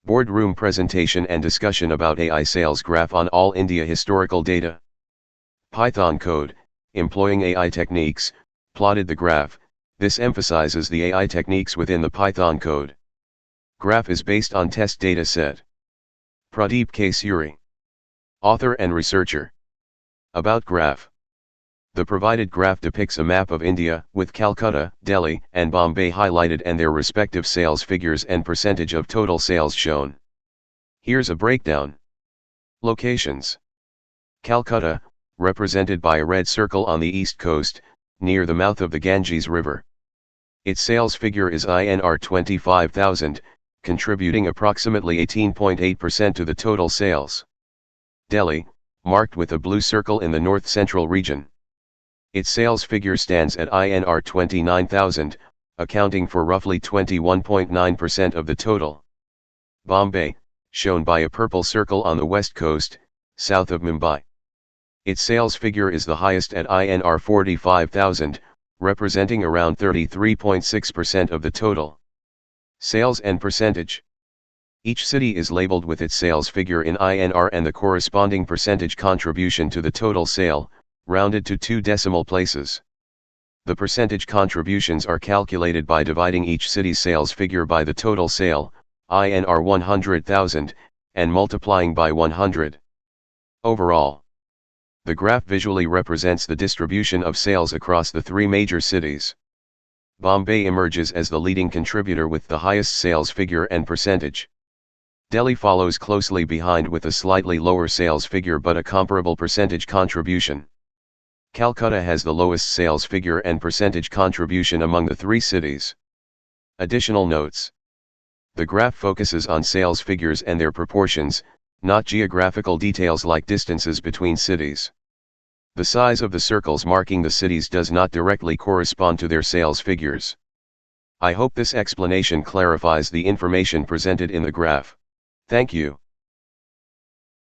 Boardroom presentation and discussion about AI sales graph on All India historical data. Python code, employing AI techniques, plotted the graph. This emphasizes the AI techniques within the Python code. Graph is based on test data set. Pradeep K. Suri. Author and researcher. About graph. The provided graph depicts a map of India, with Calcutta, Delhi, and Bombay highlighted and their respective sales figures and percentage of total sales shown. Here's a breakdown. Locations. Calcutta, represented by a red circle on the east coast, near the mouth of the Ganges River. Its sales figure is INR 25,000, contributing approximately 18.8% to the total sales. Delhi, marked with a blue circle in the north-central region. Its sales figure stands at INR 29,000, accounting for roughly 21.9% of the total. Bombay, shown by a purple circle on the west coast, south of Mumbai. Its sales figure is the highest at INR 45,000, representing around 33.6% of the total. Sales and percentage. Each city is labeled with its sales figure in INR and the corresponding percentage contribution to the total sale, rounded to 2 decimal places. The percentage contributions are calculated by dividing each city's sales figure by the total sale, INR 100,000, and multiplying by 100. Overall, the graph visually represents the distribution of sales across the 3 major cities. Bombay emerges as the leading contributor with the highest sales figure and percentage. Delhi follows closely behind with a slightly lower sales figure but a comparable percentage contribution. Calcutta has the lowest sales figure and percentage contribution among the 3 cities. Additional notes. The graph focuses on sales figures and their proportions, not geographical details like distances between cities. The size of the circles marking the cities does not directly correspond to their sales figures. I hope this explanation clarifies the information presented in the graph. Thank you.